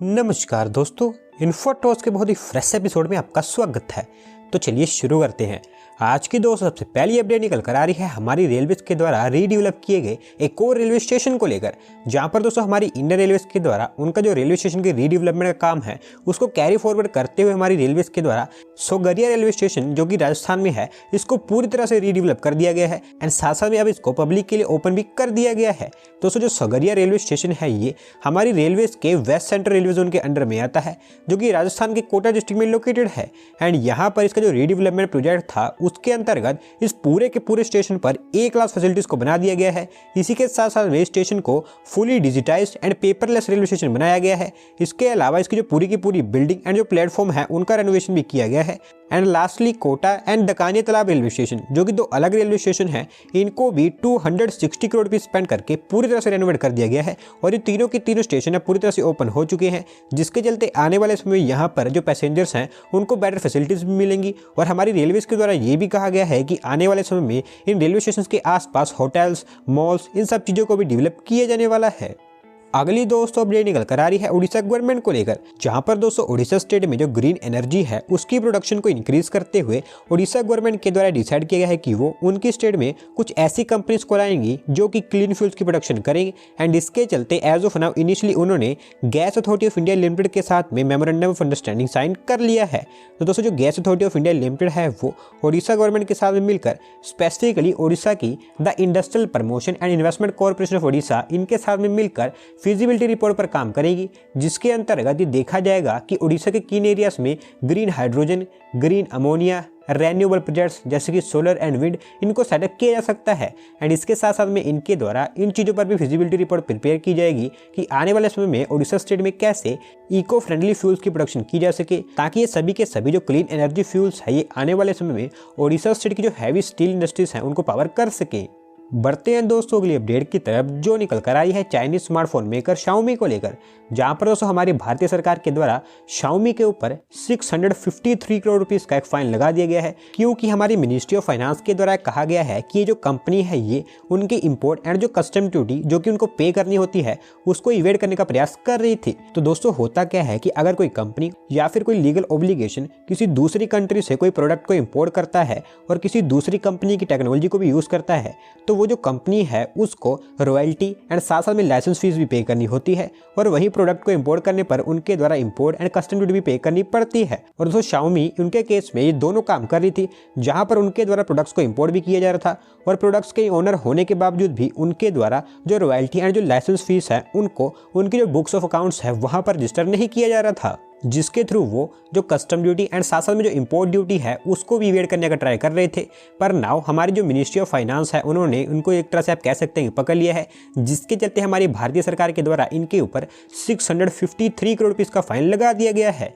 नमस्कार दोस्तों, इन्फोटॉस के बहुत ही फ्रेश एपिसोड में आपका स्वागत है। तो चलिए शुरू करते हैं। आज की दोस्तों सबसे पहली अपडेट निकल कर आ रही है हमारी रेलवे के द्वारा रीडेवलप किए गए एक और रेलवे स्टेशन को लेकर, जहां पर दोस्तों हमारी इंडियन रेलवे के द्वारा उनका जो रेलवे स्टेशन के रीडेवलपमेंट का काम है उसको कैरी फॉरवर्ड करते हुए हमारी रेलवे के द्वारा सोगरिया रेलवे स्टेशन जो कि राजस्थान में है इसको पूरी तरह से रीडेवलप कर दिया गया है एंड साथ साथ में अब इसको पब्लिक के लिए ओपन भी कर दिया गया है। दोस्तों जो सोगरिया रेलवे स्टेशन है ये हमारी रेलवे के वेस्ट सेंट्रल रेलवे जोन के अंडर में आता है जो कि राजस्थान के कोटा डिस्ट्रिक्ट में लोकेटेड है एंड यहाँ पर इसका जो रीडेवलपमेंट प्रोजेक्ट था उसके अंतर्गत इस पूरे के पूरे स्टेशन पर ए क्लास फैसिलिटीज को बना दिया गया है। इसी के साथ साथ में स्टेशन को fully digitised and paperless railway station बनाया गया है। इसके अलावा इसकी जो पूरी की पूरी बिल्डिंग एंड जो प्लेटफॉर्म है उनका रेनोवेशन भी किया गया है। एंड लास्टली कोटा एंड दकानिया तालाब रेलवे स्टेशन जो कि दो अलग रेलवे स्टेशन है, इनको भी 260 करोड़ रुपये स्पेंड करके पूरी तरह से रेनोवेट कर दिया गया है और ये तीनों के तीनों स्टेशन है पूरी तरह से ओपन हो चुके हैं, जिसके चलते आने वाले समय में यहाँ पर जो पैसेंजर्स हैं उनको बेटर फैसिलिटीज भी मिलेंगी। और हमारी रेलवे के द्वारा ये भी कहा गया है कि आने वाले समय में इन रेलवे स्टेशन के आसपास होटल्स, मॉल्स, इन सब चीज़ों को भी डेवलप किया जाने वाला है। अगली दोस्तों अपडेट निकल कर आ रही है उड़ीसा गवर्नमेंट को लेकर, जहां पर दोस्तों उड़ीसा स्टेट में जो ग्रीन एनर्जी है उसकी प्रोडक्शन को इंक्रीज करते हुए उड़ीसा गवर्नमेंट के द्वारा डिसाइड किया गया है कि वो उनकी स्टेट में कुछ ऐसी कंपनीज को लाएंगी जो कि क्लीन फ्यूल्स की प्रोडक्शन करेंगे। एंड इसके चलते एज ऑफ नाउ इनिशियली उन्होंने gas authority of India limited के साथ में मेमोरेंडम ऑफ अंडरस्टैंडिंग साइन कर लिया है। तो दोस्तों जो gas authority of India limited है वो उड़ीसा गवर्नमेंट के साथ में मिलकर स्पेसिफिकली उड़ीसा की the industrial promotion and investment corporation of Orissa इनके साथ में मिलकर फिजिबिलिटी रिपोर्ट पर काम करेगी, जिसके अंतर्गत ये देखा जाएगा कि उड़ीसा के किन एरियाज में green hydrogen, green ammonia, renewable projects जैसे कि सोलर एंड विंड इनको सेटअप किया जा सकता है। एंड इसके साथ साथ में इनके द्वारा इन चीज़ों पर भी फिजिबिलिटी रिपोर्ट प्रिपेयर की जाएगी कि आने वाले समय में उड़ीसा स्टेट में कैसे इको फ्रेंडली फ्यूल्स की प्रोडक्शन की जा सके, ताकि ये सभी के सभी जो क्लीन एनर्जी फ्यूल्स है ये आने वाले समय में उड़ीसा स्टेट की जो हैवी स्टील इंडस्ट्रीज हैं उनको पावर कर सके। बढ़ते हैं दोस्तों अगली अपडेट की तरफ जो निकल कर आई है चाइनीज स्मार्टफोन मेकर शाओमी को लेकर, जहां पर दोस्तों हमारी भारतीय सरकार के द्वारा शाओमी के ऊपर 653 करोड़ रुपीस का एक फाइन लगा दिया गया है, क्योंकि हमारी मिनिस्ट्री ऑफ फाइनेंस के द्वारा कहा गया है कि ये जो कंपनी है ये उनके इंपोर्ट एंड जो कस्टम ड्यूटी जो कि उनको पे करनी होती है उसको इवेड करने का प्रयास कर रही थी। तो दोस्तों होता क्या है कि अगर कोई कंपनी या फिर कोई लीगल ऑब्लिगेशन किसी दूसरी कंट्री से कोई प्रोडक्ट को इम्पोर्ट करता है और किसी दूसरी कंपनी की टेक्नोलॉजी को भी यूज करता है तो वो जो कंपनी है उसको रॉयल्टी एंड साथ साथ में लाइसेंस फीस भी पे करनी होती है, और वही प्रोडक्ट को इंपोर्ट करने पर उनके द्वारा इंपोर्ट एंड कस्टम ड्यूटी भी पे करनी पड़ती है। और दोस्तों शाओमी उनके केस में ये दोनों काम कर रही थी, जहां पर उनके द्वारा प्रोडक्ट्स को इंपोर्ट भी किया जा रहा था और प्रोडक्ट्स के ओनर होने के बावजूद भी उनके द्वारा जो रॉयल्टी एंड जो लाइसेंस फीस है उनको उनकी जो बुक्स ऑफ अकाउंट्स है वहां पर रजिस्टर नहीं किया जा रहा था, जिसके थ्रू वो जो कस्टम ड्यूटी एंड साथ साथ में जो इंपोर्ट ड्यूटी है उसको भी इवेड करने का ट्राई कर रहे थे। पर नाउ हमारी जो मिनिस्ट्री ऑफ फाइनेंस है उन्होंने उनको एक तरह से आप कह सकते हैं पकड़ लिया है, जिसके चलते हमारी भारतीय सरकार के द्वारा इनके ऊपर 653 करोड़ रुपीस का फाइन लगा दिया गया है।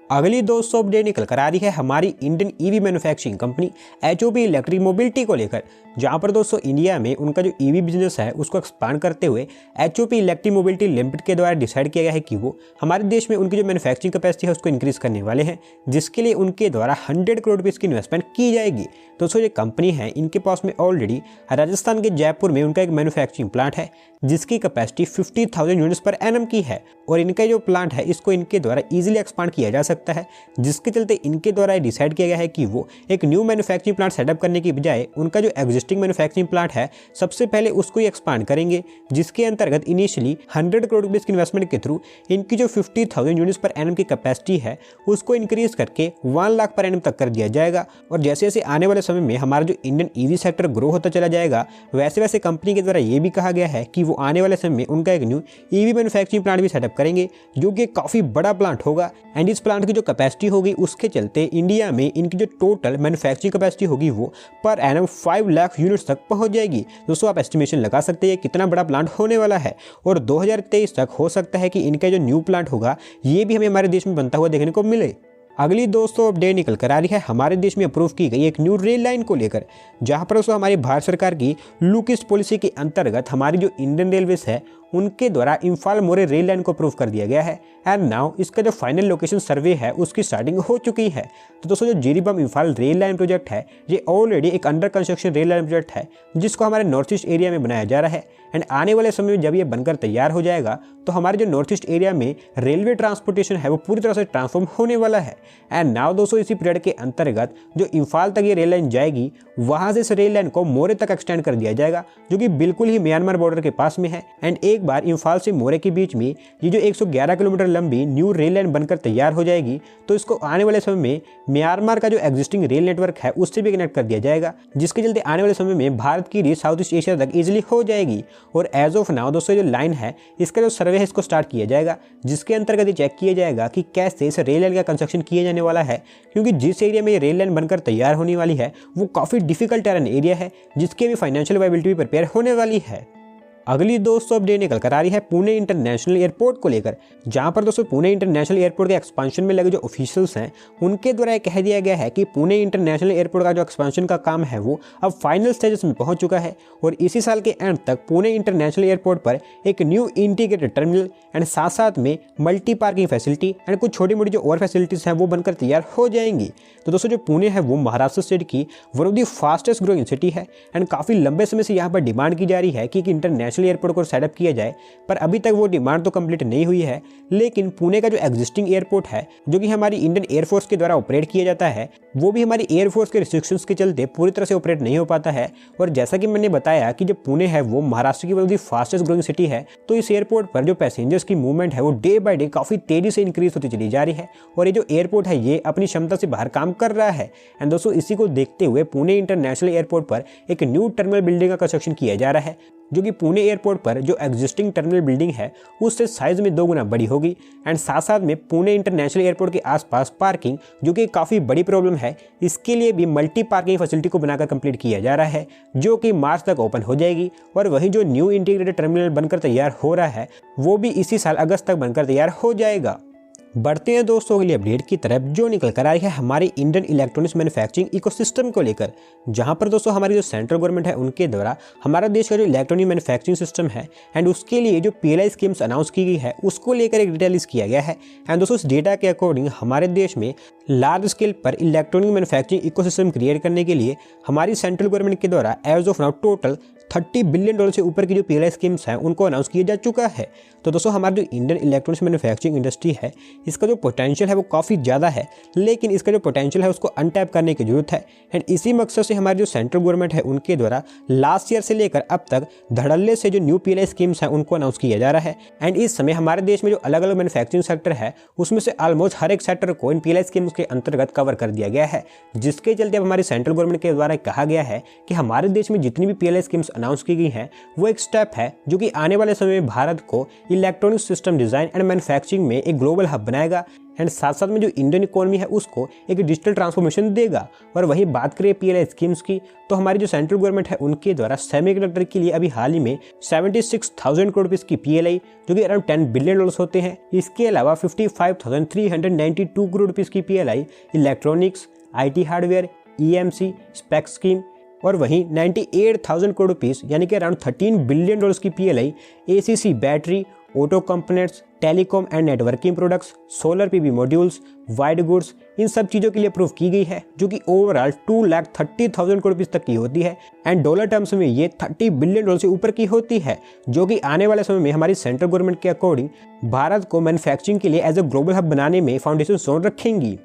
अगली दोस्तों अपडेट निकल कर आ रही है हमारी Indian EV manufacturing company HOP electric mobility को लेकर, जहां पर दोस्तों इंडिया में उनका जो ईवी बिजनेस है उसको एक्सपांड करते हुए एचओपी इलेक्ट्रिक मोबिलिटी लिमिटेड के द्वारा डिसाइड किया गया है कि वो हमारे देश में उनकी जो मैन्युफैक्चरिंग कैपेसिटी है उसको इंक्रीज करने वाले हैं, जिसके लिए उनके द्वारा 100 करोड़ रुपीस की इन्वेस्टमेंट की जाएगी। दोस्तों ये कंपनी है इनके पास में ऑलरेडी राजस्थान के जयपुर में उनका एक मैन्युफैक्चरिंग प्लांट है जिसकी कैपेसिटी 50,000 यूनिट्स पर एनम की है, और इनका जो प्लांट है इसको इनके द्वारा इजीली एक्सपांड किया जा सकता है, जिसके चलते इनके द्वारा डिसाइड किया गया है कि वो एक न्यू मैन्युफैक्चरिंग प्लांट सेटअप करने की बजाय उनका जो एग्जिस्टिंग मैन्युफैक्चरिंग प्लांट है सबसे पहले उसको ही एक्सपांड करेंगे, जिसके अंतर्गत इनिशियली 100 करोड़ रुपीस की इन्वेस्टमेंट के थ्रू इनकी जो 50,000 यूनिट्स पर एनम की कैपेसिटी है उसको इंक्रीज करके 1 लाख पर एनम तक कर दिया जाएगा। और जैसे जैसे आने वाले समय में हमारा जो इंडियन ईवी सेक्टर ग्रो होता चला जाएगा वैसे वैसे कंपनी के द्वारा ये भी कहा गया है कि वो आने वाले समय में उनका एक न्यू ईवी मैन्युफैक्चरिंग प्लांट भी सेटअप करेंगे, जो कि काफ़ी बड़ा प्लांट होगा। एंड इस प्लांट की जो कैपेसिटी होगी उसके चलते इंडिया में इनकी जो टोटल मैन्युफैक्चरिंग कैपेसिटी होगी वो पर एनम 5 लाख यूनिट्स तक पहुंच जाएगी। दोस्तों आप एस्टिमेशन लगा सकते हैं कितना बड़ा प्लांट होने वाला है, और 2023 तक हो सकता है कि इनका जो न्यू प्लांट होगा ये भी हमें हमारे देश में बनता हुआ देखने को मिले। अगली दोस्तों अपडेट निकल कर आ रही है हमारे देश में अप्रूव की गई एक न्यू रेल लाइन को लेकर, जहां पर दोस्तों हमारी भारत सरकार की लुक ईस्ट पॉलिसी के अंतर्गत हमारी जो इंडियन रेलवेज है उनके द्वारा इम्फाल मोरे रेल लाइन को अप्रूव कर दिया गया है एंड नाउ इसका जो फाइनल लोकेशन सर्वे है उसकी स्टार्टिंग हो चुकी है। तो दोस्तों जो Jiribam Imphal rail line project है ये ऑलरेडी एक under construction rail line project है जिसको हमारे नॉर्थ ईस्ट एरिया में बनाया जा रहा है एंड आने वाले समय में जब ये बनकर तैयार हो जाएगा तो हमारे जो नॉर्थ ईस्ट एरिया में रेलवे ट्रांसपोर्टेशन है वो पूरी तरह से ट्रांसफॉर्म होने वाला है। एंड नाउ दोस्तों इसी पीरियड के अंतर्गत जो इम्फाल तक ये रेल लाइन जाएगी वहां से इस रेल लाइन को मोरे तक एक्सटेंड कर दिया जाएगा जो कि बिल्कुल ही म्यांमार बॉर्डर के पास में है। एंड एक बार इम्फाल से मोरे के बीच में ये जो 111 किलोमीटर लंबी न्यू रेल लाइन बनकर तैयार हो जाएगी तो इसको आने वाले समय में म्यांमार का जो एग्जिस्टिंग रेल नेटवर्क है उससे भी कनेक्ट कर दिया जाएगा, जिसके चलते आने वाले समय में भारत की रीच साउथ ईस्ट एशिया तक इजिली हो जाएगी। और एज ऑफ नाउ दोस्तों जो लाइन है इसका जो सर्वे है इसको स्टार्ट किया जाएगा, जिसके अंतर्गत ये चेक किया जाएगा कि कैसे इस रेल लाइन का कंस्ट्रक्शन किया जाने वाला है, क्योंकि जिस एरिया में ये रेल लाइन बनकर तैयार होने वाली है वो काफ़ी डिफिकल्ट टेरेन एरिया है जिसके भी फाइनेंशियल वायबिलिटी भी प्रिपेयर होने वाली है। अगली दोस्तों अपडेट निकल कर आ रही है पुणे इंटरनेशनल एयरपोर्ट को लेकर, जहां पर दोस्तों पुणे इंटरनेशनल एयरपोर्ट के एक्सपेंशन में लगे जो ऑफिशियल्स हैं उनके द्वारा कह दिया गया है कि पुणे इंटरनेशनल एयरपोर्ट का जो एक्सपेंशन का काम है वो अब फाइनल स्टेजेस में पहुंच चुका है और इसी साल के एंड तक पुणे इंटरनेशनल एयरपोर्ट पर एक न्यू इंटीग्रेटेड टर्मिनल एंड साथ साथ में मल्टी पार्किंग फैसिलिटी एंड कुछ छोटी मोटी जो और फैसिलिटीज़ हैं वो बनकर तैयार हो जाएंगी। तो दोस्तों जो पुणे है वो महाराष्ट्र स्टेट की one of the fastest growing city है एंड काफ़ी लंबे समय से यहाँ पर डिमांड की जा रही है कि एक इंटरनेशनल एयरपोर्ट को सेटअप किया जाए, पर अभी तक वो डिमांड तो कंप्लीट नहीं हुई है। लेकिन पुणे का जो एग्जिस्टिंग एयरपोर्ट है जो कि हमारी इंडियन एयरफोर्स के द्वारा ऑपरेट किया जाता है वो भी हमारी एयरफोर्स के रिस्ट्रिक्शंस के चलते पूरी तरह से ऑपरेट नहीं हो पाता है। और जैसा कि मैंने बताया कि जब पुणे है वो महाराष्ट्र की one of the fastest growing city है तो इस एयरपोर्ट पर जो पैसेंजर्स की मूवमेंट है वो डे बाय डे काफ़ी तेज़ी से इंक्रीज होती चली जा रही है और ये जो एयरपोर्ट है ये अपनी क्षमता से बाहर काम कर रहा है। एंड दोस्तों इसी को देखते हुए पुणे इंटरनेशनल एयरपोर्ट पर एक न्यू टर्मिनल बिल्डिंग का कंस्ट्रक्शन किया जा रहा है जो कि पुणे एयरपोर्ट पर जो एग्जिस्टिंग टर्मिनल बिल्डिंग है उससे साइज में 2 गुना बड़ी होगी। एंड साथ साथ में पुणे इंटरनेशनल एयरपोर्ट के आसपास पार्किंग जो कि काफ़ी बड़ी प्रॉब्लम है, इसके लिए भी मल्टी पार्किंग फैसिलिटी को बनाकर कंप्लीट किया जा रहा है जो कि मार्च तक ओपन हो जाएगी। और वही जो न्यू इंटीग्रेटेड टर्मिनल बनकर तैयार हो रहा है वो भी इसी साल अगस्त तक बनकर तैयार हो जाएगा। बढ़ते हैं दोस्तों अगली अपडेट की तरफ जो निकल कर आई है हमारी इंडियन इलेक्ट्रॉनिक्स मैन्युफैक्चरिंग इकोसिस्टम को लेकर, जहां पर दोस्तों हमारी जो सेंट्रल गवर्नमेंट है उनके द्वारा हमारा देश का जो इलेक्ट्रॉनिक मैन्युफैक्चरिंग सिस्टम है एंड उसके लिए जो PLI स्कीम्स अनाउंस की गई है उसको लेकर एक डिटेल किया गया है। एंड दोस्तों इस डेटा के अकॉर्डिंग हमारे देश में लार्ज स्केल पर इलेक्ट्रॉनिक मैन्युफैक्चरिंग इकोसिस्टम क्रिएट करने के लिए हमारी सेंट्रल गवर्नमेंट के द्वारा as of now total $30 billion से ऊपर की जो PLI स्कीम्स हैं उनको अनाउंस किया जा चुका है। तो दोस्तों हमारी जो इंडियन इलेक्ट्रॉनिक्स मैन्युफैक्चरिंग इंडस्ट्री है इसका जो पोटेंशियल है वो काफ़ी ज़्यादा है, लेकिन इसका जो पोटेंशियल है उसको अनटैप करने की जरूरत है। एंड इसी मकसद से हमारी जो सेंट्रल गवर्नमेंट है उनके द्वारा लास्ट ईयर से लेकर अब तक धड़ल्ले से जो न्यू PLI स्कीम्स हैं उनको अनाउंस किया जा रहा है। एंड इस समय हमारे देश में जो अलग अलग मैन्युफैक्चरिंग सेक्टर है उसमें से ऑलमोस्ट हर एक सेक्टर को इन PLI स्कीम्स के अंतर्गत कवर कर दिया गया है, जिसके चलते अब हमारी सेंट्रल गवर्नमेंट के द्वारा कहा गया है कि हमारे देश में जितनी भी PLI स्कीम्स अनाउंस की गई हैं वो एक स्टेप है जो कि आने वाले समय में भारत को electronic system design and manufacturing में एक ग्लोबल हब बनाएगा एंड साथ साथ में जो इंडियन इकोनॉमी है उसको एक डिजिटल ट्रांसफॉर्मेशन देगा। और वही बात करें PLI स्कीम्स की तो हमारी जो सेंट्रल गवर्नमेंट है उनके द्वारा सेमीकंडक्टर के लिए अभी हाल ही में 76,000 करोड़ रुपीस की PLI जो कि अराउंड $10 बिलियन होते हैं, इसके अलावा 55,392 करोड़ रुपीस की PLI electronics, IT hardware, EMC, specs scheme और वहीं 98,000 करोड़ रुपीस यानी कि अराउंड $13 बिलियन की PLI ACC battery, auto components, telecom and networking products, solar PV modules, white goods, इन सब चीज़ों के लिए अप्रूव की गई है जो कि ओवरऑल 2,30,000 करोड़ रुपीस तक की होती है। एंड डॉलर टर्म्स में ये $30 बिलियन से ऊपर की होती है, जो कि आने वाले समय में हमारी सेंट्रल गवर्नमेंट के अकॉर्डिंग भारत को मैन्युफैक्चरिंग के लिए एज अ ग्लोबल हब बनाने में फाउंडेशन स्टोन रखेंगी।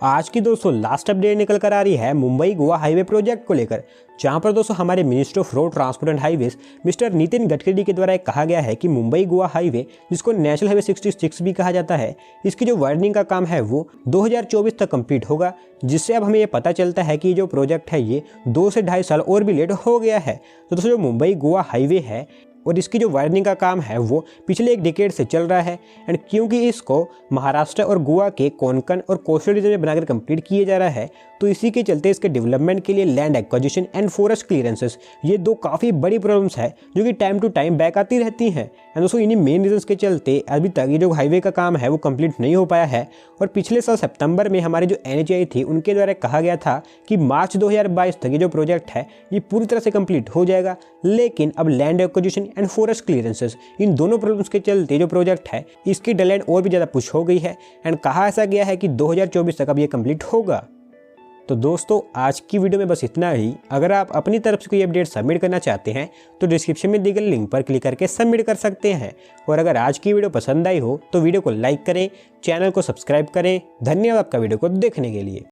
आज की दोस्तों लास्ट अपडेट निकल कर आ रही है मुंबई गोवा हाईवे प्रोजेक्ट को लेकर, जहां पर दोस्तों हमारे minister of road transport and highways mister Nitin Gadkari के द्वारा कहा गया है कि मुंबई गोवा हाईवे जिसको नेशनल हाईवे 66 भी कहा जाता है, इसकी जो वाइडनिंग का काम है वो 2024 तक कंप्लीट होगा, जिससे अब हमें ये पता चलता है कि जो प्रोजेक्ट है ये 2 से 2.5 साल और भी लेट हो गया है। तो दोस्तों जो मुंबई गोवा हाईवे है और इसकी जो वायरिंग का काम है वो पिछले 1 डिकेड से चल रहा है। एंड क्योंकि इसको महाराष्ट्र और गोवा के कोंकण और कोस्टल रीजन में बनाकर कंप्लीट किया जा रहा है तो इसी के चलते इसके डेवलपमेंट के लिए land acquisition and forest clearances, ये दो काफ़ी बड़ी प्रॉब्लम्स है जो कि टाइम टू टाइम बैक आती रहती हैं। एंड दोस्तों इन्हीं मेन रीजंस के चलते अभी तक ये जो हाईवे का काम है वो कंप्लीट नहीं हो पाया है। और पिछले साल सितंबर में हमारी जो NHAI थी उनके द्वारा कहा गया था कि मार्च 2022 तक ये जो प्रोजेक्ट है ये पूरी तरह से कंप्लीट हो जाएगा, लेकिन अब land acquisition and forest clearances, इन दोनों प्रॉब्लम्स के चलते जो प्रोजेक्ट है इसकी डेडलाइन और भी ज़्यादा पुश हो गई है। एंड कहा ऐसा गया है कि 2024 तक अब ये कंप्लीट होगा। तो दोस्तों आज की वीडियो में बस इतना ही। अगर आप अपनी तरफ से कोई अपडेट सबमिट करना चाहते हैं तो डिस्क्रिप्शन में दिए गए लिंक पर क्लिक करके सबमिट कर सकते हैं। और अगर आज की वीडियो पसंद आई हो तो वीडियो को लाइक करें, चैनल को सब्सक्राइब करें। धन्यवाद आपका वीडियो को देखने के लिए।